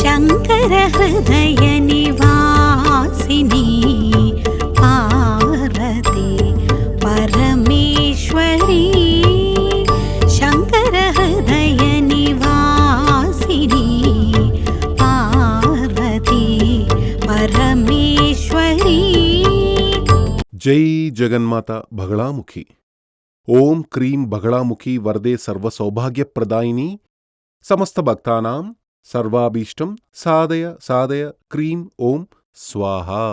శంకర హృదయ నివాసిని పార్వతి పరమేశ్వరి శంకర హృదయ నివాసిని పార్వతి పరమేశ్వరి. జై జగన్మాత బగళాముఖి. ఓం క్రీం బగళాముఖి వరదే సర్వసౌభాగ్యప్రదాయిని సమస్త భక్తానాం సర్వాభీష్టం సాధయ సాధయ క్రీం ఓం స్వాహా.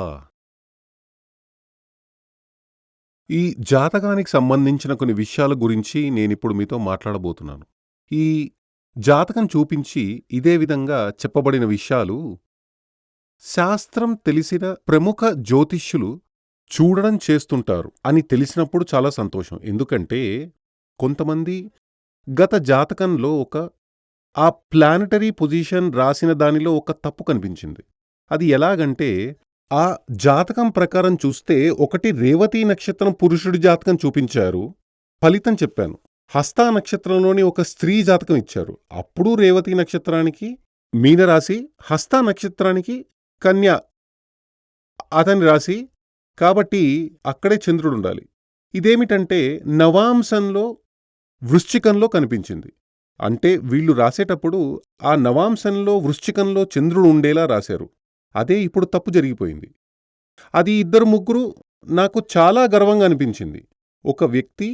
ఈ జాతకానికి సంబంధించిన కొన్ని విషయాల గురించి నేనిప్పుడు మీతో మాట్లాడబోతున్నాను. ఈ జాతకం చూపించి ఇదే విధంగా చెప్పబడిన విషయాలు శాస్త్రం తెలిసిన ప్రముఖ జ్యోతిష్యులు చూడడం చేస్తుంటారు అని తెలిసినప్పుడు చాలా సంతోషం. ఎందుకంటే కొంతమంది గత జాతకంలో ఆ ప్లానటరీ పొజిషన్ రాసిన దానిలో ఒక తప్పు కనిపించింది. అది ఎలాగంటే ఆ జాతకం ప్రకారం చూస్తే ఒకటి రేవతి నక్షత్రం పురుషుడి జాతకం చూపించారు, ఫలితం చెప్పాను. హస్తా నక్షత్రంలోని ఒక స్త్రీ జాతకం ఇచ్చారు, అప్పుడు రేవతి నక్షత్రానికి మీనరాశి, హస్తా నక్షత్రానికి కన్య అతని రాశి, కాబట్టి అక్కడే చంద్రుడుండాలి. ఇదేమిటంటే నవాంశంలో వృశ్చికంలో కనిపించింది. అంటే వీళ్ళు రాసేటప్పుడు ఆ నవాంశంలో వృశ్చికంలో చంద్రుడు ఉండేలా రాశారు. అదే ఇప్పుడు తప్పు జరిగిపోయింది. అది ఇద్దరు ముగ్గురు నాకు చాలా గర్వంగా అనిపించింది. ఒక వ్యక్తి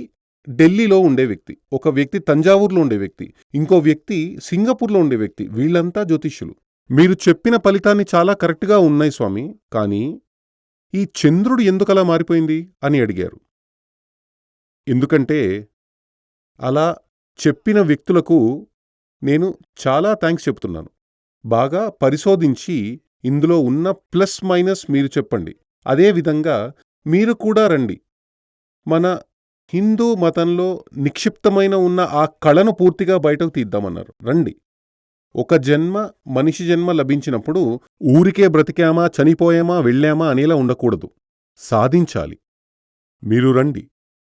ఢిల్లీలో ఉండే వ్యక్తి, ఒక వ్యక్తి తంజావూరులో ఉండే వ్యక్తి, ఇంకో వ్యక్తి సింగపూర్లో ఉండే వ్యక్తి. వీళ్ళంతా జ్యోతిష్యులు. మీరు చెప్పిన ఫలితాన్ని చాలా కరెక్ట్గా ఉన్నాయి స్వామి, కానీ ఈ చంద్రుడు ఎందుకలా మారిపోయింది అని అడిగారు. ఎందుకంటే అలా చెప్పిన వ్యక్తులకు నేను చాలా థ్యాంక్స్ చెప్తున్నాను. బాగా పరిశోధించి ఇందులో ఉన్న ప్లస్ మైనస్ మీరు చెప్పండి. అదేవిధంగా మీరు కూడా రండి, మన హిందూ మతంలో నిక్షిప్తమైన ఉన్న ఆ కళను పూర్తిగా బయటకు తీద్దామన్నారు. రండి. ఒక జన్మ, మనిషి జన్మ లభించినప్పుడు ఊరికే బ్రతికామా, చనిపోయామా, వెళ్ళామా అనేలా ఉండకూడదు. సాధించాలి. మీరు రండి,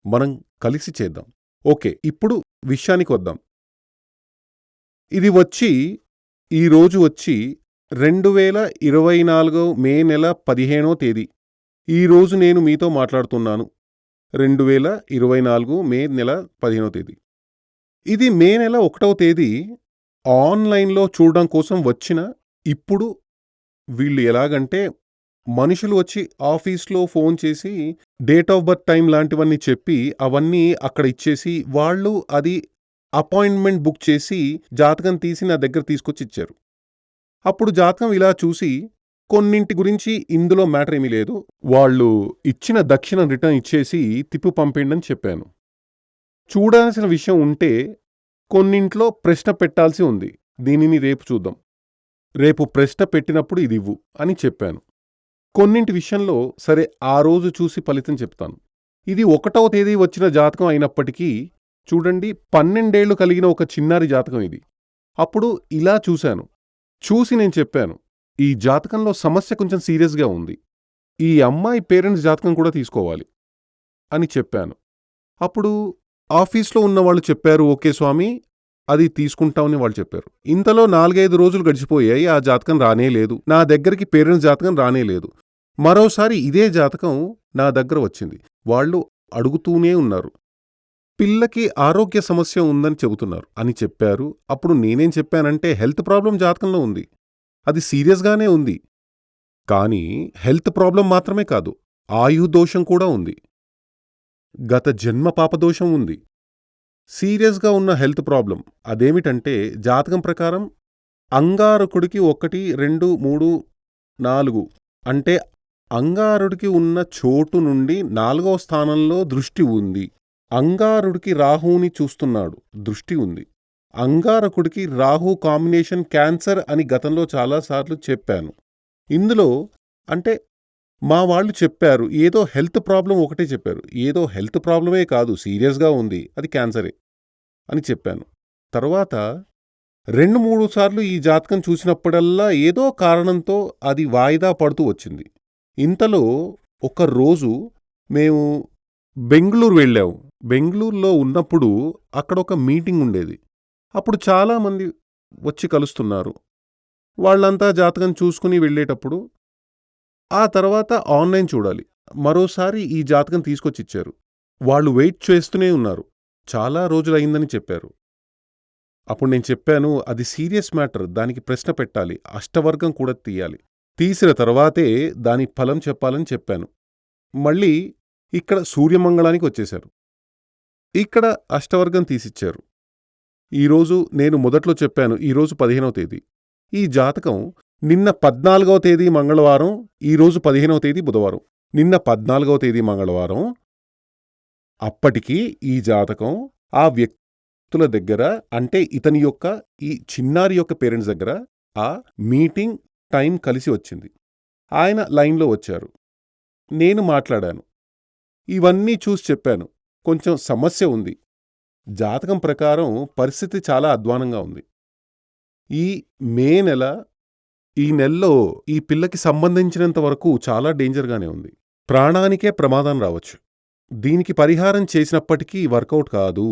మనం కలిసి చేద్దాం. ఓకే, ఇప్పుడు విషయానికి వద్దాం. ఇది ఈరోజు 2024 మే నెల 15వ తేదీ. ఈరోజు నేను మీతో మాట్లాడుతున్నాను 2024 మే నెల 15వ తేదీ. ఇది మే నెల 1వ తేదీ ఆన్లైన్లో చూడడం కోసం ఇప్పుడు వీళ్ళు ఎలాగంటే మనుషులు వచ్చి ఆఫీస్లో ఫోన్ చేసి డేట్ ఆఫ్ బర్త్ టైం లాంటివన్నీ చెప్పి అవన్నీ అక్కడ ఇచ్చేసి వాళ్ళు అది అపాయింట్మెంట్ బుక్ చేసి జాతకం తీసి నా దగ్గర తీసుకొచ్చి ఇచ్చారు. అప్పుడు జాతకం ఇలా చూసి కొన్నింటి గురించి ఇందులో మ్యాటర్ ఏమీ లేదు, వాళ్ళు ఇచ్చిన దక్షిణ రిటర్న్ ఇచ్చేసి తిప్పి పంపేయండి అని చెప్పాను. చూడాల్సిన విషయం ఉంటే కొన్నింట్లో ప్రశ్న పెట్టాల్సి ఉంది, దీనిని రేపు చూద్దాం, రేపు ప్రశ్న పెట్టినప్పుడు ఇది ఇవ్వు అని చెప్పాను. కొన్నింటి విషయంలో సరే ఆ రోజు చూసి ఫలితం చెప్తాను. ఇది 1వ తేదీ వచ్చిన జాతకం అయినప్పటికీ చూడండి 12 ఏళ్లు కలిగిన ఒక చిన్నారి జాతకం ఇది. అప్పుడు ఇలా చూసి నేను చెప్పాను, ఈ జాతకంలో సమస్య కొంచెం సీరియస్గా ఉంది, ఈ అమ్మాయి పేరెంట్స్ జాతకం కూడా తీసుకోవాలి అని చెప్పాను. అప్పుడు ఆఫీస్లో ఉన్నవాళ్ళు చెప్పారు, ఓకే స్వామి అది తీసుకుంటామని వాళ్ళు చెప్పారు. ఇంతలో 4-5 రోజులు గడిచిపోయాయి, ఆ జాతకం రానేలేదు, నా దగ్గరికి పేరెంట్స్ జాతకం రానేలేదు. మరోసారి ఇదే జాతకం నా దగ్గర వచ్చింది. వాళ్ళు అడుగుతూనే ఉన్నారు, పిల్లకి ఆరోగ్య సమస్య ఉందని చెబుతున్నారు అని చెప్పారు. అప్పుడు నేనేం చెప్పానంటే హెల్త్ ప్రాబ్లం జాతకంలో ఉంది, అది సీరియస్గానే ఉంది, కానీ హెల్త్ ప్రాబ్లం మాత్రమే కాదు, ఆయుర్దోషం కూడా ఉంది, గత జన్మ పాపదోషం ఉంది, సీరియస్గా ఉన్న హెల్త్ ప్రాబ్లం. అదేమిటంటే జాతకం ప్రకారం అంగారకుడికి 1, 2, 3, 4 అంటే అంగారుడికి ఉన్న చోటు నుండి 4వ స్థానంలో దృష్టి ఉంది. అంగారుడికి రాహుని చూస్తున్నాడు, దృష్టి ఉంది. అంగారకుడికి రాహు కాంబినేషన్ క్యాన్సర్ అని గతంలో చాలాసార్లు చెప్పాను. ఇందులో అంటే మా వాళ్ళు చెప్పారు ఏదో హెల్త్ ప్రాబ్లం ఒకటే చెప్పారు, ఏదో హెల్త్ ప్రాబ్లమే కాదు సీరియస్గా ఉంది, అది క్యాన్సరే అని చెప్పాను. తర్వాత 2-3 సార్లు ఈ జాతకం చూసినప్పుడల్లా ఏదో కారణంతో అది వాయిదా పడుతూ వచ్చింది. ఇంతలో ఒక రోజు మేము బెంగుళూరు వెళ్ళాము. బెంగుళూరులో ఉన్నప్పుడు అక్కడ ఒక మీటింగ్ ఉండేది. అప్పుడు చాలామంది వచ్చి కలుస్తున్నారు. వాళ్ళంతా జాతకం చూసుకుని వెళ్ళేటప్పుడు ఆ తర్వాత ఆన్‌లైన్ చూడాలి. మరోసారి ఈ జాతకం తీసుకొచ్చిచ్చారు. వాళ్ళు వెయిట్ చేస్తూనే ఉన్నారు. చాలా రోజులయిందని చెప్పారు. అప్పుడు నేను చెప్పాను, అది సీరియస్ మ్యాటర్. దానికి ప్రశ్న పెట్టాలి. అష్టవర్గం కూడా తీయాలి. తీసిన తర్వాతే దాని ఫలం చెప్పాలని చెప్పాను. మళ్ళీ ఇక్కడ సూర్యమంగళానికి వచ్చేశారు. ఇక్కడ అష్టవర్గం తీసిచ్చారు. ఈరోజు నేను మొదట్లో చెప్పాను, ఈరోజు 15వ తేదీ. ఈ జాతకం నిన్న 14వ తేదీ మంగళవారం, ఈరోజు 15వ తేదీ బుధవారం. నిన్న 14వ తేదీ మంగళవారం. అప్పటికి ఈ జాతకం ఆ వ్యక్తుల దగ్గర, అంటే ఇతని యొక్క ఈ చిన్నారి యొక్క పేరెంట్స్ దగ్గర ఆ మీటింగ్ టైం కలిసి వచ్చింది. ఆయన లైన్లో వచ్చారు. నేను మాట్లాడాను. ఇవన్నీ చూసి చెప్పాను, కొంచెం సమస్య ఉంది. జాతకం ప్రకారం పరిస్థితి చాలా అధ్వానంగా ఉంది. ఈ మే నెల, ఈ నెలలో ఈ పిల్లకి సంబంధించినంత వరకు చాలా డేంజర్గానే ఉంది. ప్రాణానికే ప్రమాదం రావచ్చు. దీనికి పరిహారం చేసినప్పటికీ వర్కౌట్ కాదు.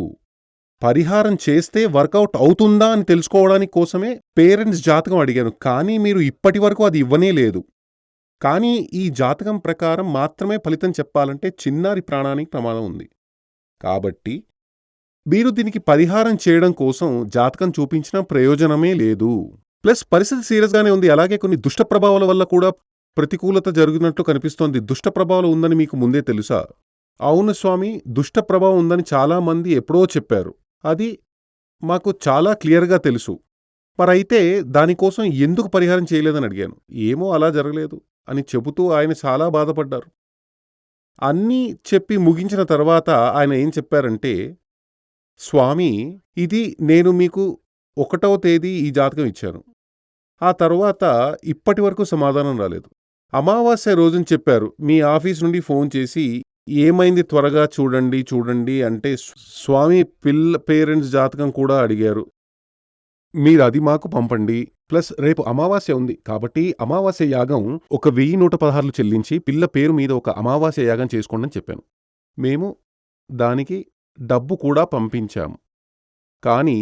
పరిహారం చేస్తే వర్కౌట్ అవుతుందా అని తెలుసుకోవడానికి కోసమే పేరెంట్స్ జాతకం అడిగాను. కానీ మీరు ఇప్పటి వరకు అది ఇవ్వనే లేదు. కానీ ఈ జాతకం ప్రకారం మాత్రమే ఫలితం చెప్పాలంటే చిన్నారి ప్రాణానికి ప్రమాదం ఉంది. కాబట్టి మీరు దీనికి పరిహారం చేయడం కోసం జాతకం చూపించిన ప్రయోజనమే లేదు. ప్లస్ పరిస్థితి సీరియస్గానే ఉంది. అలాగే కొన్ని దుష్ట ప్రభావాల వల్ల కూడా ప్రతికూలత జరుగుతున్నట్లు కనిపిస్తోంది. దుష్ట ప్రభావం ఉందని మీకు ముందే తెలుసా? అవును స్వామి, దుష్ట ప్రభావం ఉందని చాలామంది ఎప్పుడో చెప్పారు. అది మాకు చాలా క్లియర్గా తెలుసు. మరైతే దానికోసం ఎందుకు పరిహారం చేయలేదని అడిగాను. ఏమో అలా జరగలేదు అని చెబుతూ ఆయన చాలా బాధపడ్డారు. అన్నీ చెప్పి ముగించిన తర్వాత ఆయన ఏం చెప్పారంటే, స్వామి, ఇది నేను మీకు 1వ తేదీ ఈ జాతకం ఇచ్చాను. ఆ తర్వాత ఇప్పటి వరకు సమాధానం రాలేదు. అమావాస్య రోజున చెప్పారు. మీ ఆఫీస్ నుండి ఫోన్ చేసి ఏమైంది త్వరగా చూడండి అంటే స్వామి పేరెంట్స్ జాతకం కూడా అడిగారు. మీరు అది మాకు పంపండి. ప్లస్ రేపు అమావాస్య ఉంది కాబట్టి అమావాస్య యాగం ఒక 1116 చెల్లించి పిల్ల పేరు మీద ఒక అమావాస్య యాగం చేసుకోండి అని చెప్పాను. మేము దానికి డబ్బు కూడా పంపించాము. కానీ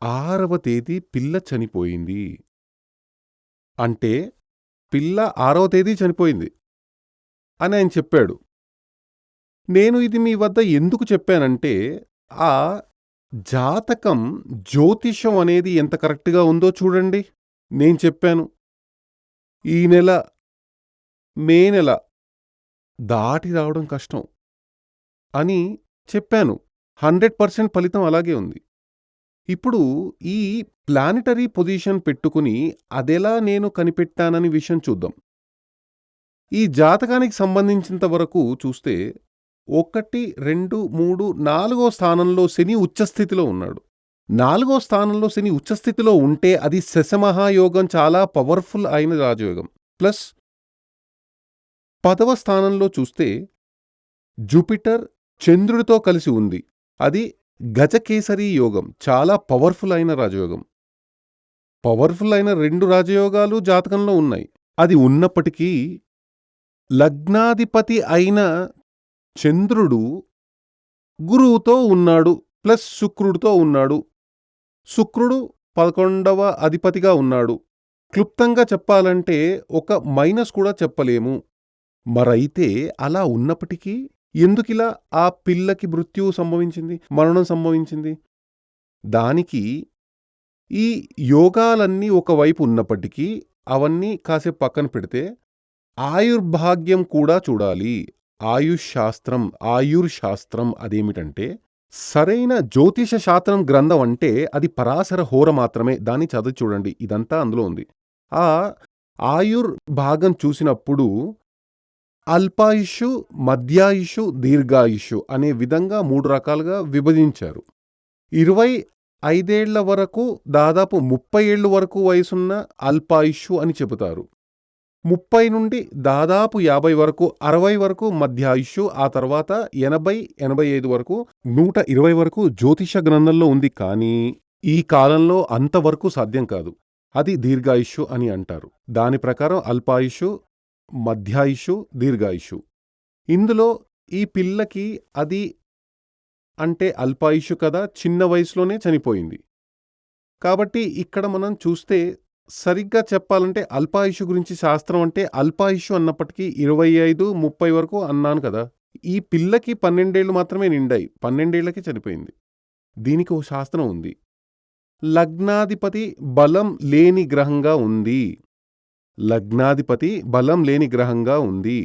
6వ తేదీ పిల్ల చనిపోయింది. అంటే పిల్ల 6వ తేదీ చనిపోయింది అని ఆయన చెప్పాడు. నేను ఇది మీ వద్ద ఎందుకు చెప్పానంటే, ఆ జాతకం జ్యోతిషం అనేది ఎంత కరెక్ట్గా ఉందో చూడండి. నేను చెప్పాను, ఈ నెల మే నెల దాటి రావడం కష్టం అని చెప్పాను. 100% ఫలితం అలాగే ఉంది. ఇప్పుడు ఈ ప్లానిటరీ పొజిషన్ పెట్టుకుని అదెలా నేను కనిపెట్టానని విషయం చూద్దాం. ఈ జాతకానికి సంబంధించినంత వరకు చూస్తే 1, 2, 3, 4వ స్థానంలో శని ఉచ్చస్థితిలో ఉన్నాడు. 4వ స్థానంలో శని ఉచ్చస్థితిలో ఉంటే అది శశమహాయోగం, చాలా పవర్ఫుల్ అయిన రాజయోగం. ప్లస్ 10వ స్థానంలో చూస్తే జూపిటర్ చంద్రుడితో కలిసి ఉంది. అది గజకేసరి యోగం, చాలా పవర్ఫుల్ అయిన రాజయోగం. పవర్ఫుల్ అయిన 2 రాజయోగాలు జాతకంలో ఉన్నాయి. అది ఉన్నప్పటికీ లగ్నాధిపతి అయిన చంద్రుడు గురువుతో ఉన్నాడు, ప్లస్ శుక్రుడితో ఉన్నాడు. శుక్రుడు 11వ అధిపతిగా ఉన్నాడు. క్లుప్తంగా చెప్పాలంటే ఒక మైనస్ కూడా చెప్పలేము. మరైతే అలా ఉన్నప్పటికీ ఎందుకిలా ఆ పిల్లకి మృత్యువు సంభవించింది, మరణం సంభవించింది? దానికి ఈ యోగాలన్నీ ఒకవైపు ఉన్నప్పటికీ అవన్నీ కాసేపు పక్కన పెడితే ఆయుర్భాగ్యం కూడా చూడాలి. ఆయుర్శాస్త్రం అదేమిటంటే, సరైన జ్యోతిష శాస్త్రం గ్రంథం అంటే అది పరాశర హోర మాత్రమే. దాన్ని చదివి చూడండి, ఇదంతా అందులో ఉంది. ఆ ఆయుర్భాగం చూసినప్పుడు అల్పాయుషు, మధ్యాయుషు, దీర్ఘాయుషు అనే విధంగా 3 రకాలుగా విభజించారు. 25 ఏళ్ల వరకు, దాదాపు 30 ఏళ్ళు వరకు వయసున్న అల్పాయుషు అని చెబుతారు. 30 నుండి దాదాపు 50 వరకు, 60 వరకు మధ్యాయుషు, ఆ తర్వాత 80, 85 వరకు, 120 వరకు జ్యోతిష గ్రంథంలో ఉంది. కానీ ఈ కాలంలో అంతవరకు సాధ్యం కాదు. అది దీర్ఘాయుషు అని అంటారు. దాని ప్రకారం అల్పాయుషు, మధ్యాయుషు, దీర్ఘాయుషు. ఇందులో ఈ పిల్లకి అది అంటే అల్పాయుషు కదా, చిన్న వయసులోనే చనిపోయింది. కాబట్టి ఇక్కడ మనం చూస్తే సరిగ్గా చెప్పాలంటే అల్పాయుషు గురించి శాస్త్రం అంటే అల్పాయుషు అన్నప్పటికీ 25, 30 వరకు అన్నాను కదా! ఈ పిల్లకి 12 ఏళ్ళు మాత్రమే నిండాయి. 12 ఏళ్లకే చనిపోయింది. దీనికి ఓ శాస్త్రం ఉంది. లగ్నాధిపతి బలం లేని గ్రహంగా ఉంది. లగ్నాధిపతి బలం లేని గ్రహంగా ఉంది.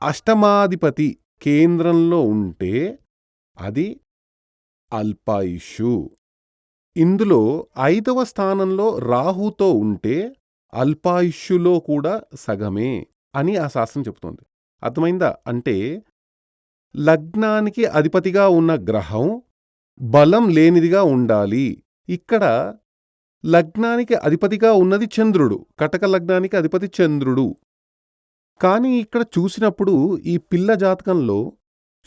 అష్టమాధిపతి కేంద్రంలో ఉంటే అది అల్పాయుషు. ఇందులో 5వ స్థానంలో రాహుతో ఉంటే అల్పాయుష్యులో కూడా సగమే అని ఆ శాస్త్రం చెబుతోంది. అర్థమైందా? అంటే లగ్నానికి అధిపతిగా ఉన్న గ్రహం బలం లేనిదిగా ఉండాలి. ఇక్కడ లగ్నానికి అధిపతిగా ఉన్నది చంద్రుడు. కటక లగ్నానికి అధిపతి చంద్రుడు. కానీ ఇక్కడ చూసినప్పుడు ఈ పిల్ల జాతకంలో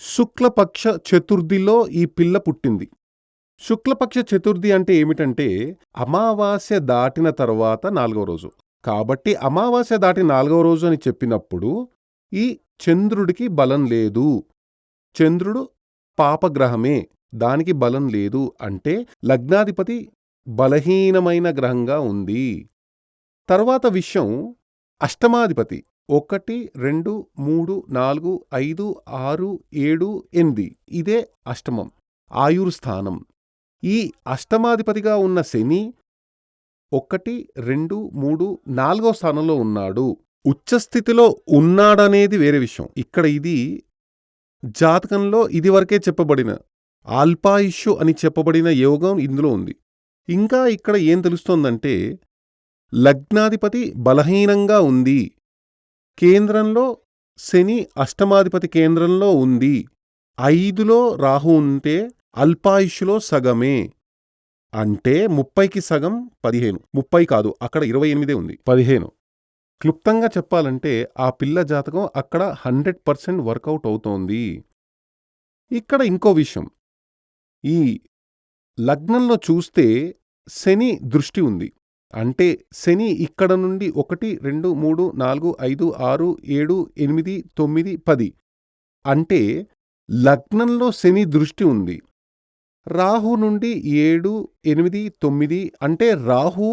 శుక్లపక్ష చతుర్థిలో ఈ పిల్ల పుట్టింది. శుక్లపక్ష చతుర్థి అంటే ఏమిటంటే అమావాస్య దాటిన తర్వాత 4వ రోజు. కాబట్టి అమావాస్య దాటి 4వ రోజు అని చెప్పినప్పుడు ఈ చంద్రుడికి బలం లేదు. చంద్రుడు పాపగ్రహమే, దానికి బలం లేదు అంటే లగ్నాధిపతి బలహీనమైన గ్రహంగా ఉంది. తర్వాత విషయం అష్టమాధిపతి 1, 2, 3, 4, 5, 6, 7, 8 ఇదే అష్టమం, ఆయుర్స్థానం. ఈ అష్టమాధిపతిగా ఉన్న శని 1, 2, 3, 4వ స్థానంలో ఉన్నాడు. ఉచ్చస్థితిలో ఉన్నాడనేది వేరే విషయం. ఇక్కడ ఇది జాతకంలో ఇదివరకే చెప్పబడిన అల్పాయుష్యు అని చెప్పబడిన యోగం ఇందులో ఉంది. ఇంకా ఇక్కడ ఏం తెలుస్తోందంటే లగ్నాధిపతి బలహీనంగా ఉంది. కేంద్రంలో శని అష్టమాధిపతి కేంద్రంలో ఉంది. 5లో రాహు ఉంటే అల్పాయుష్యులో సగమే. అంటే 30కి సగం 15. 30 కాదు, అక్కడ 28 ఉంది, 15. క్లుప్తంగా చెప్పాలంటే ఆ పిల్ల జాతకం అక్కడ 100% వర్కౌట్ అవుతోంది. ఇక్కడ ఇంకో విషయం, ఈ లగ్నంలో చూస్తే శని దృష్టి ఉంది. అంటే శని ఇక్కడ నుండి 1, 2, 3, 4, 5, 6, 7, 8, 9, 10 అంటే లగ్నంలో శని దృష్టి ఉంది. రాహు నుండి 7, 8, 9 అంటే రాహు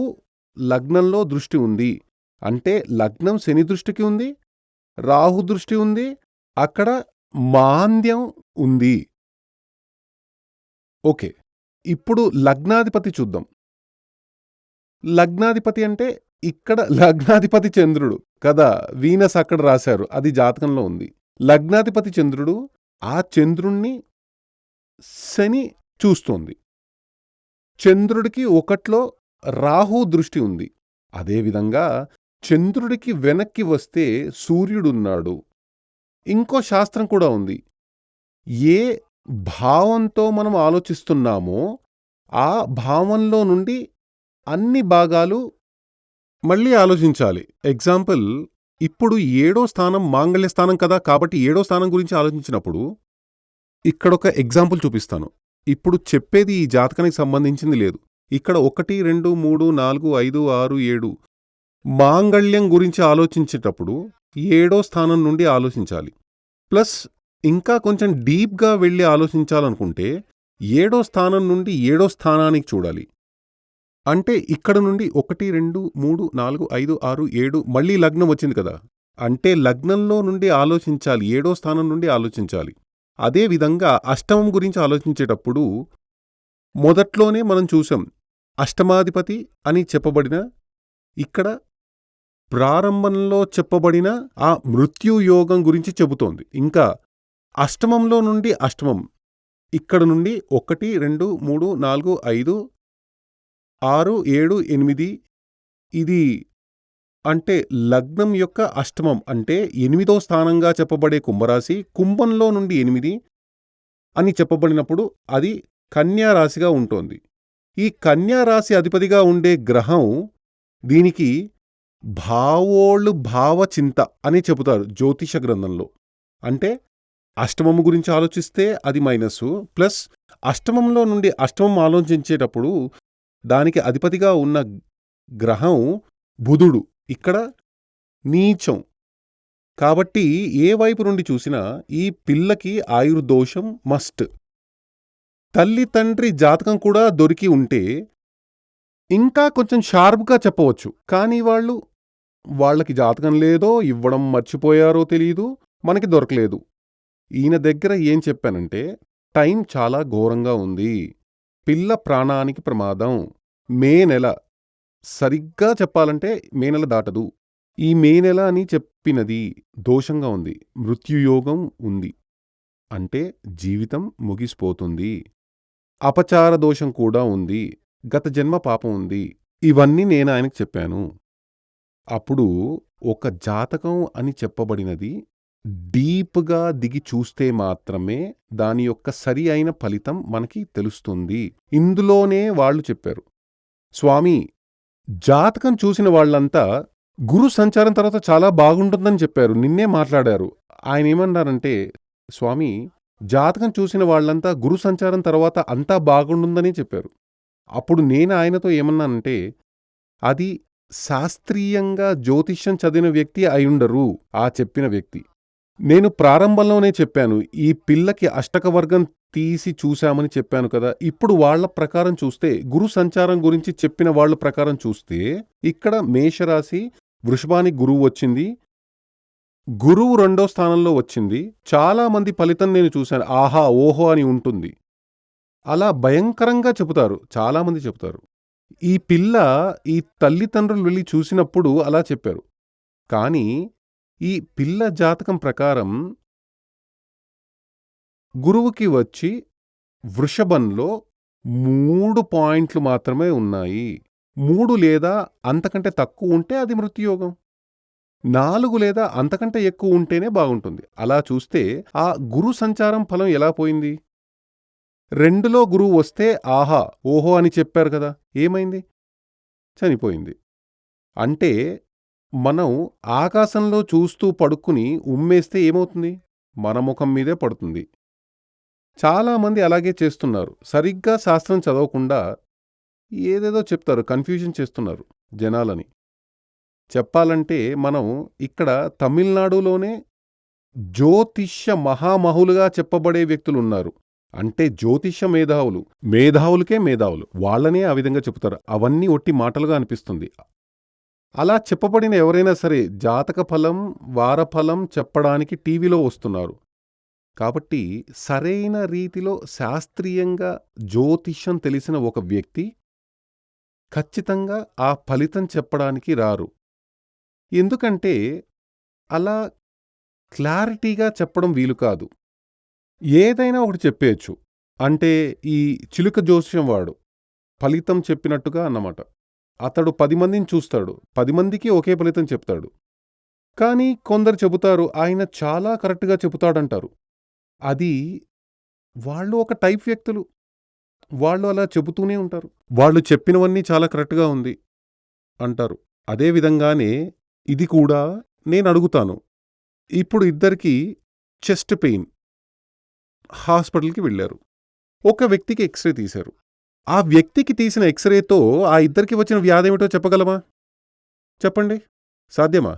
లగ్నంలో దృష్టి ఉంది. అంటే లగ్నం శని దృష్టికి ఉంది, రాహు దృష్టి ఉంది, అక్కడ మాంద్యం ఉంది. ఓకే, ఇప్పుడు లగ్నాధిపతి చూద్దాం. లగ్నాధిపతి అంటే ఇక్కడ లగ్నాధిపతి చంద్రుడు కదా, వీనస్ అక్కడ రాశారు, అది జాతకంలో ఉంది. లగ్నాధిపతి చంద్రుడు, ఆ చంద్రుణ్ణి శని చూస్తోంది. చంద్రుడికి 1లో రాహు దృష్టి ఉంది. అదేవిధంగా చంద్రుడికి వెనక్కి వస్తే సూర్యుడున్నాడు. ఇంకో శాస్త్రం కూడా ఉంది. ఏ భావంతో మనం ఆలోచిస్తున్నామో ఆ భావంలో నుండి అన్ని భాగాలు మళ్ళీ ఆలోచించాలి. ఎగ్జాంపుల్, ఇప్పుడు 7వ స్థానం మాంగళ్య స్థానం కదా, కాబట్టి 7వ స్థానం గురించి ఆలోచించినప్పుడు ఇక్కడొక ఎగ్జాంపుల్ చూపిస్తాను. ఇప్పుడు చెప్పేది ఈ జాతకానికి సంబంధించింది లేదు. ఇక్కడ 1, 2, 3, 4, 5, 6, 7 మాంగళ్యం గురించి ఆలోచించేటప్పుడు 7వ స్థానం నుండి ఆలోచించాలి. ప్లస్ ఇంకా కొంచెం డీప్గా వెళ్ళి ఆలోచించాలనుకుంటే 7వ స్థానం నుండి 7వ స్థానానికి చూడాలి. అంటే ఇక్కడ నుండి 1, 2, 3, 4, 5, 6, 7 మళ్ళీ లగ్నం వచ్చింది కదా, అంటే లగ్నంలో నుండి ఆలోచించాలి, 7వ స్థానం నుండి ఆలోచించాలి. అదేవిధంగా అష్టమం గురించి ఆలోచించేటప్పుడు మొదట్లోనే మనం చూసాం, అష్టమాధిపతి అని చెప్పబడిన ఇక్కడ ప్రారంభంలో చెప్పబడిన ఆ మృత్యుయోగం గురించి చెబుతోంది. ఇంకా అష్టమంలో నుండి అష్టమం ఇక్కడ నుండి 1, 2, 3, 4, 5, 6, 7, 8 ఇది అంటే లగ్నం యొక్క అష్టమం అంటే 8వ స్థానంగా చెప్పబడే కుంభరాశి, కుంభంలో నుండి 8 అని చెప్పబడినప్పుడు అది కన్యా రాశిగా ఉంటోంది. ఈ కన్యా రాశి అధిపతిగా ఉండే గ్రహం దీనికి భావచింత అని చెబుతారు జ్యోతిష గ్రంథంలో. అంటే అష్టమము గురించి ఆలోచిస్తే అది మైనస్సు, ప్లస్ అష్టమంలో నుండి అష్టమం ఆలోచించేటప్పుడు దానికి అధిపతిగా ఉన్న గ్రహం బుధుడు ఇక్కడ నీచం. కాబట్టి ఏ వైపు నుండి చూసినా ఈ పిల్లకి ఆయుర్దోషం మస్ట్. తల్లి తండ్రి జాతకం కూడా దొరికి ఉంటే ఇంకా కొంచెం షార్ప్‌గా చెప్పవచ్చు. కానీ వాళ్ళకి జాతకం లేదో, ఇవ్వడం మర్చిపోయారో తెలీదు, మనకి దొరకలేదు. ఈయన దగ్గర ఏం చెప్పానంటే, టైం చాలా ఘోరంగా ఉంది. పిల్ల ప్రాణానికి ప్రమాదం. మే నెల. సరిగ్గా చెప్పాలంటే మే నెల దాటదు. ఈ మే నెల అని చెప్పినది దోషంగా ఉంది. మృత్యుయోగం ఉంది. అంటే జీవితం ముగిసిపోతుంది. అపచార దోషం కూడా ఉంది. గత జన్మ పాపం ఉంది. ఇవన్నీ నేను ఆయనకు చెప్పాను. అప్పుడు ఒక జాతకం అని చెప్పబడినది డీప్‌గా దిగి చూస్తే మాత్రమే దాని యొక్క సరి అయిన ఫలితం మనకి తెలుస్తుంది. ఇందులోనే వాళ్ళు చెప్పారు. స్వామీ, జాతకం చూసిన వాళ్ళంతా గురు సంచారం తర్వాత చాలా బాగుంటుందని చెప్పారు. నిన్నే మాట్లాడారు. ఆయనేమన్నారంటే, స్వామీ, జాతకం చూసిన వాళ్ళంతా గురు సంచారం తర్వాత అంతా బాగుంటుందని చెప్పారు. అప్పుడు నేను ఆయనతో ఏమన్నానంటే, అది శాస్త్రీయంగా జ్యోతిష్యం చదివిన వ్యక్తి అయుండరు ఆ చెప్పిన వ్యక్తి. నేను ప్రారంభంలోనే చెప్పాను. ఈ పిల్లకి అష్టకవర్గం తీసి చూశామని చెప్పాను కదా! ఇప్పుడు వాళ్ళ ప్రకారం చూస్తే, గురు సంచారం గురించి చెప్పిన వాళ్ళ ప్రకారం చూస్తే, ఇక్కడ మేషరాశి, వృషభానికి గురువు వచ్చింది. గురువు 2వ స్థానంలో వచ్చింది. చాలా మంది ఫలితం నేను చూశాను. ఆహా! ఓహో! అని ఉంటుంది. అలా భయంకరంగా చెబుతారు. చాలామంది చెబుతారు. ఈ పిల్ల ఈ తల్లిదండ్రులు వెళ్లి చూసినప్పుడు అలా చెప్పారు. కానీ ఈ పిల్ల జాతకం ప్రకారం గురువుకి వచ్చి వృషభంలో 3 పాయింట్లు మాత్రమే ఉన్నాయి. 3 లేదా అంతకంటే తక్కువ ఉంటే అది మృత్యుయోగం. 4 లేదా అంతకంటే ఎక్కువ ఉంటేనే బాగుంటుంది. అలా చూస్తే ఆ గురు సంచారం ఫలం ఎలా పోయింది? 2లో గురువు వస్తే ఆహా! ఓహో! అని చెప్పారు కదా! ఏమైంది? చనిపోయింది. అంటే మనం ఆకాశంలో చూస్తూ పడుకుని ఉమ్మేస్తే ఏమవుతుంది? మన ముఖం మీదే పడుతుంది. చాలామంది అలాగే చేస్తున్నారు. సరిగ్గా శాస్త్రం చదవకుండా ఏదేదో చెప్తారు. కన్ఫ్యూజన్ చేస్తున్నారు జనాలని. చెప్పాలంటే మనం ఇక్కడ తమిళనాడులోనే జ్యోతిష్య మహామహులుగా చెప్పబడే వ్యక్తులున్నారు. అంటే జ్యోతిష్య మేధావులు. మేధావులకే మేధావులు. వాళ్ళనే ఆ విధంగా చెప్తారు. అవన్నీ ఒట్టి మాటలుగా అనిపిస్తుంది. అలా చెప్పబడిన ఎవరైనా సరే జాతక ఫలం, వారఫలం చెప్పడానికి టీవీలో వస్తున్నారు. కాబట్టి సరైన రీతిలో శాస్త్రీయంగా జ్యోతిష్యం తెలిసిన ఒక వ్యక్తి ఖచ్చితంగా ఆ ఫలితం చెప్పడానికి రారు. ఎందుకంటే అలా క్లారిటీగా చెప్పడం వీలు కాదు. ఏదైనా ఒకటి చెప్పేయచ్చు. అంటే ఈ చిలుక జోస్యం వాడు ఫలితం చెప్పినట్టుగా అన్నమాట. అతడు 10 మందిని చూస్తాడు. 10 మందికి ఒకే ఫలితం చెప్తాడు. కానీ కొందరు చెబుతారు ఆయన చాలా కరెక్ట్‌గా చెబుతాడంటారు. అది వాళ్ళు ఒక టైప్ వ్యక్తులు. వాళ్ళు అలా చెబుతూనే ఉంటారు. వాళ్ళు చెప్పినవన్నీ చాలా కరెక్ట్‌గా ఉంది అంటారు. అదే విధంగానే ఇది కూడా నేనడుగుతాను. ఇప్పుడు ఇద్దరికీ చెస్ట్ పెయిన్. హాస్పిటల్‌కి వెళ్లారు. ఒక వ్యక్తికి ఎక్స్‌రే తీశారు. ఆ వ్యక్తికి తీసిన ఎక్స్‌రేతో ఆ ఇద్దరికి వచ్చిన వ్యాధేమిటో చెప్పగలమా? చెప్పండి. సాధ్యమా?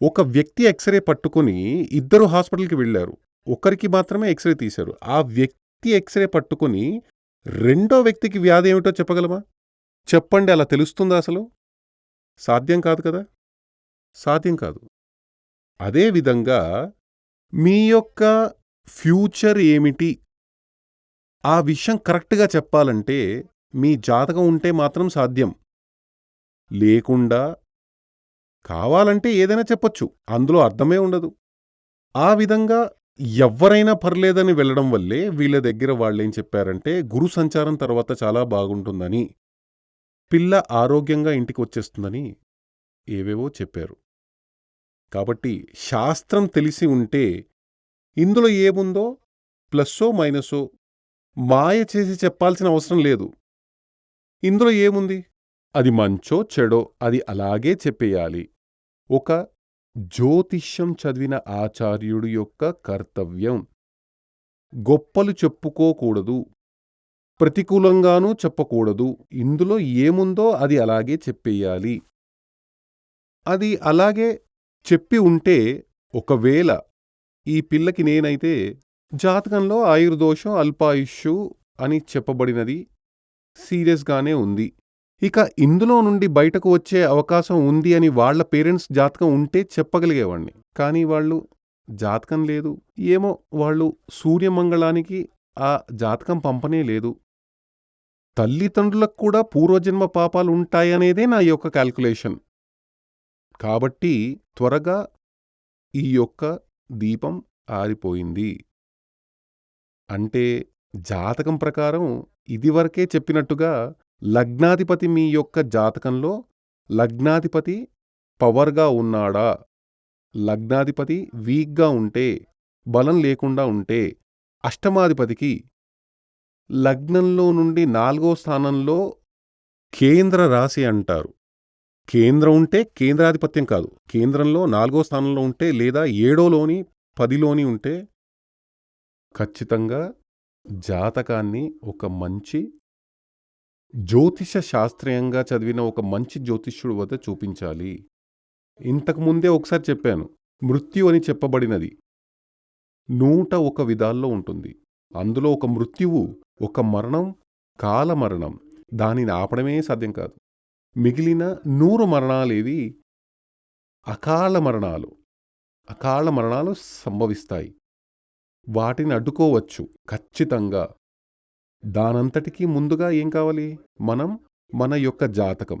ఒక వ్యక్తి ఎక్స్‌రే పట్టుకుని ఇద్దరు హాస్పిటల్‌కి వెళ్లారు. ఒకరికి మాత్రమే ఎక్స్‌రే తీశారు. ఆ వ్యక్తి ఎక్స్‌రే పట్టుకుని రెండో వ్యక్తికి వ్యాధేమిటో చెప్పగలమా? చెప్పండి, అలా తెలుస్తుందా అసలు? సాధ్యం కాదు కదా! సాధ్యం కాదు. అదే విధంగా మీ యొక్క ఫ్యూచర్ ఏమిటి? ఆ విషయం కరెక్ట్‌గా చెప్పాలంటే మీ జాతకం ఉంటే మాత్రం సాధ్యం. లేకుండా కావాలంటే ఏదైనా చెప్పొచ్చు. అందులో అర్థమే ఉండదు. ఆ విధంగా ఎవ్వరైనా పర్లేదని వెళ్ళడం వల్లే వీళ్ళ దగ్గర వాళ్ళేం చెప్పారంటే గురు సంచారం తర్వాత చాలా బాగుంటుందని, పిల్ల ఆరోగ్యంగా ఇంటికొచ్చేస్తుందని ఏవేవో చెప్పారు. కాబట్టి శాస్త్రం తెలిసి ఉంటే ఇందులో ఏముందో ప్లస్సో మైనసో మాయ చేసి చెప్పాల్సిన అవసరం లేదు. ఇందులో ఏముంది? అది మంచో చెడో అది అలాగే చెప్పేయాలి. ఒక జ్యోతిష్యం చదివిన ఆచార్యుడి యొక్క కర్తవ్యం. గొప్పలు చెప్పుకోకూడదు. ప్రతికూలంగానూ చెప్పకూడదు. ఇందులో ఏముందో అది అలాగే చెప్పేయాలి. అది అలాగే చెప్పి ఉంటే ఒకవేళ ఈ పిల్లకి నేనైతే జాతకంలో ఆయుర్దోషం, అల్పాయుష్షు అని చెప్పబడినది సీరియస్‌గానే ఉంది. ఇక ఇందులో నుండి బయటకు వచ్చే అవకాశం ఉంది అని వాళ్ళ పేరెంట్స్ జాతకం ఉంటే చెప్పగలిగేవాడిని. కానీ వాళ్ళు జాతకం లేదు. ఏమో వాళ్ళు సూర్యమంగళానికి ఆ జాతకం పంపనే లేదు. తల్లిదండ్రులకు కూడా పూర్వజన్మ పాపాలు ఉంటాయనేదే నా యొక్క కాలిక్యులేషన్. కాబట్టి త్వరగా ఈ యొక్క దీపం ఆరిపోయింది. అంటే జాతకం ప్రకారం ఇదివరకే చెప్పినట్టుగా లగ్నాధిపతి మీ యొక్క జాతకంలో లగ్నాధిపతి పవర్‌గా ఉన్నాడా? లగ్నాధిపతి వీక్‌గా ఉంటే, బలం లేకుండా ఉంటే, అష్టమాధిపతికి లగ్నంలో నుండి 4వ స్థానంలో కేంద్ర రాశి అంటారు. కేంద్రం ఉంటే కేంద్రాధిపత్యం కాదు. కేంద్రంలో 4వ స్థానంలో ఉంటే లేదా 7లోని, 10లోని ఉంటే ఖచ్చితంగా జాతకాన్ని ఒక మంచి జ్యోతిష శాస్త్రీయంగా చదివిన ఒక మంచి జ్యోతిష్యుడి వద్ద చూపించాలి. ఇంతకు ముందే ఒకసారి చెప్పాను. మృత్యు అని చెప్పబడినది 101 విధాల్లో ఉంటుంది. అందులో ఒక మృత్యువు, ఒక మరణం, కాలమరణం. దానిని ఆపడమే సాధ్యం కాదు. మిగిలిన 100 మరణాలేవి అకాల మరణాలు. అకాల మరణాలు సంభవిస్తాయి. వాటిని అడ్డుకోవచ్చు ఖచ్చితంగా. దానంతటికీ ముందుగా ఏం కావాలి? మన యొక్క జాతకం.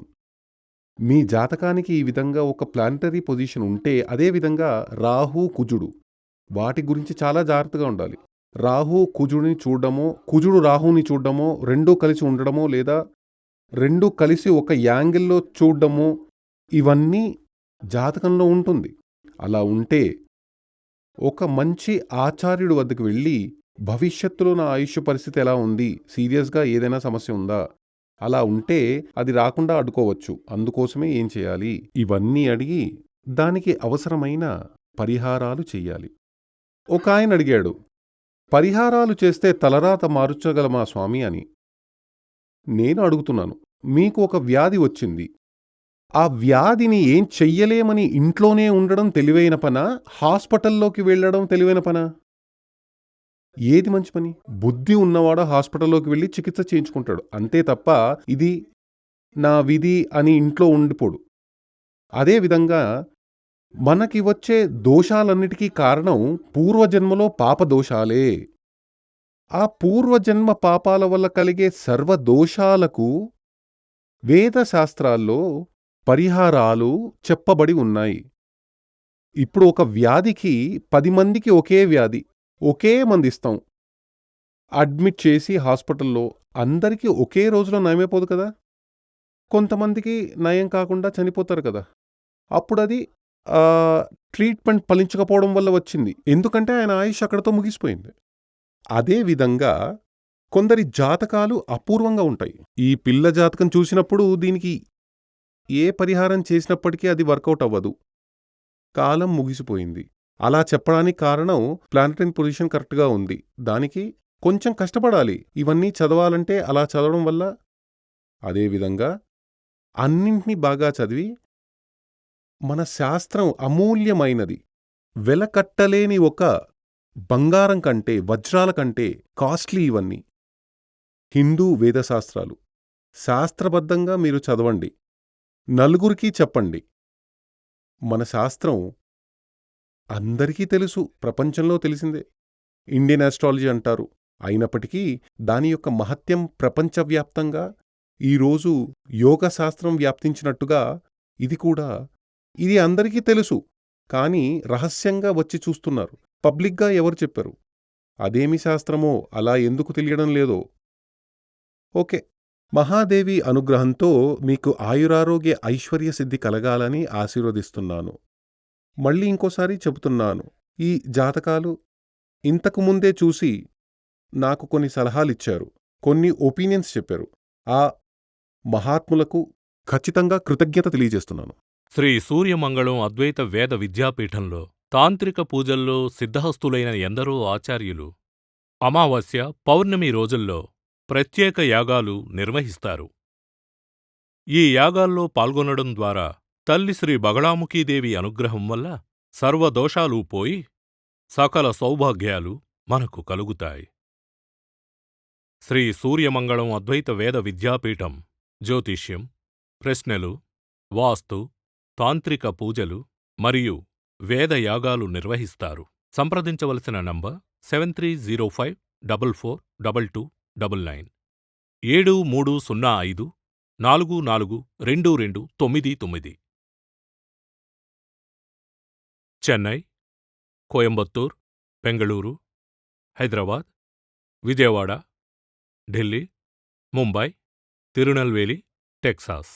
మీ జాతకానికి ఈ విధంగా ఒక ప్లానెటరీ పొజిషన్ ఉంటే, అదే విధంగా రాహు, కుజుడు వాటి గురించి చాలా జాగ్రత్తగా ఉండాలి. రాహు కుజుడిని చూడడమో, కుజుడు రాహుని చూడడమో, రెండూ కలిసి ఉండడమో లేదా రెండూ కలిసి ఒక యాంగిల్‌లో చూడడమో ఇవన్నీ జాతకంలో ఉంటుంది. అలా ఉంటే ఒక మంచి ఆచార్యుడి వద్దకు వెళ్ళి భవిష్యత్తులో నా ఆయుష్షు పరిస్థితి ఎలా ఉంది? సీరియస్‌గా ఏదైనా సమస్య ఉందా? అలా ఉంటే అది రాకుండా అడ్డుకోవచ్చు. అందుకోసమే ఏం చేయాలి? ఇవన్నీ అడిగి దానికి అవసరమైన పరిహారాలు చెయ్యాలి. ఒకాయన అడిగాడు, పరిహారాలు చేస్తే తలరాత మార్చగలమా స్వామీ అని. నేను అడుగుతున్నాను, మీకు ఒక వ్యాధి వచ్చింది. ఆ వ్యాధిని ఏం చెయ్యలేమని ఇంట్లోనే ఉండడం తెలివైన పనా? హాస్పిటల్లోకి వెళ్ళడం తెలివైన పనా? ఏది మంచి పని? బుద్ధి ఉన్నవాడు హాస్పిటల్లోకి వెళ్ళి చికిత్స చేయించుకుంటాడు. అంతే తప్ప ఇది నా విధి అని ఇంట్లో ఉండిపోడు. అదే విధంగా మనకి వచ్చే దోషాలన్నిటికీ కారణం పూర్వజన్మలో పాపదోషాలే. ఆ పూర్వజన్మ పాపాల వల్ల కలిగే సర్వదోషాలకు వేదశాస్త్రాల్లో పరిహారాలు చెప్పబడి ఉన్నాయి. ఇప్పుడు ఒక వ్యాధికి 10 మందికి ఒకే వ్యాధి, ఒకే మందిస్తాం. అడ్మిట్ చేసి హాస్పిటల్‌లో అందరికీ ఒకే రోజులో నయమైపోదు కదా! కొంతమందికి నయం కాకుండా చనిపోతారు కదా! అప్పుడది ట్రీట్మెంట్ ఫలించకపోవడం వల్ల వచ్చింది. ఎందుకంటే ఆయన ఆయుష్ అక్కడితో ముగిసిపోయింది. అదే విధంగా కొందరి జాతకాలు అపూర్వంగా ఉంటాయి. ఈ పిల్ల జాతకం చూసినప్పుడు దీనికి ఏ పరిహారం చేసినప్పటికీ అది వర్కౌట్ అవ్వదు. కాలం ముగిసిపోయింది. అలా చెప్పడానికి కారణం ప్లానెటరీ పొజిషన్ కరెక్ట్‌గా ఉంది. దానికి కొంచెం కష్టపడాలి. ఇవన్నీ చదవాలంటే అలా చదవడం వల్ల. అదేవిధంగా అన్నింటినీ బాగా చదివి మన శాస్త్రం అమూల్యమైనది. వెలకట్టలేని ఒక బంగారం కంటే, వజ్రాల కంటే కాస్ట్లీ ఇవన్నీ. హిందూ వేదశాస్త్రాలు. శాస్త్రబద్ధంగా మీరు చదవండి. నలుగురికి చెప్పండి. మన శాస్త్రం అందరికీ తెలుసు. ప్రపంచంలో తెలిసిందే. ఇండియన్ ఆస్ట్రాలజీ అంటారు. అయినప్పటికీ దాని యొక్క మహత్యం ప్రపంచవ్యాప్తంగా ఈరోజు యోగశాస్త్రం వ్యాప్తించినట్టుగా ఇది అందరికీ తెలుసు. కానీ రహస్యంగా వచ్చి చూస్తున్నారు. పబ్లిక్‌గా ఎవరు చెప్పరు? అదేమి శాస్త్రమో అలా ఎందుకు తెలియడం లేదో. ఓకే. మహాదేవి అనుగ్రహంతో మీకు ఆయురారోగ్య ఐశ్వర్య సిద్ధి కలగాలని ఆశీర్వదిస్తున్నాను. మళ్ళీ ఇంకోసారి చెబుతున్నాను. ఈ జాతకాలు ఇంతకు ముందే చూసి నాకు కొన్ని సలహాలిచ్చారు. కొన్ని ఒపీనియన్స్ చెప్పారు. ఆ మహాత్ములకు ఖచ్చితంగా కృతజ్ఞత తెలియజేస్తున్నాను. శ్రీ సూర్యమంగళం అద్వైత వేద విద్యాపీఠంలో తాంత్రిక పూజల్లో సిద్ధహస్తులైన ఎందరో ఆచార్యులు అమావాస్య, పౌర్ణమి రోజుల్లో ప్రత్యేక యాగాలు నిర్వహిస్తారు. ఈ యాగాల్లో పాల్గొనడం ద్వారా తల్లి శ్రీ బగళాముఖీదేవి అనుగ్రహం వల్ల సర్వదోషాలూ పోయి సకల సౌభాగ్యాలు మనకు కలుగుతాయి. శ్రీ సూర్యమంగళం అద్వైత వేద విద్యాపీఠం జ్యోతిష్యం, ప్రశ్నలు, వాస్తు, తాంత్రిక పూజలు మరియు వేదయాగాలు నిర్వహిస్తారు. సంప్రదించవలసిన నంబర్ 7305442299 7305442299. చెన్నై, కోయంబత్తూర్, బెంగళూరు, హైదరాబాద్, విజయవాడ, ఢిల్లీ, ముంబై, తిరునల్వేలి, టెక్సాస్.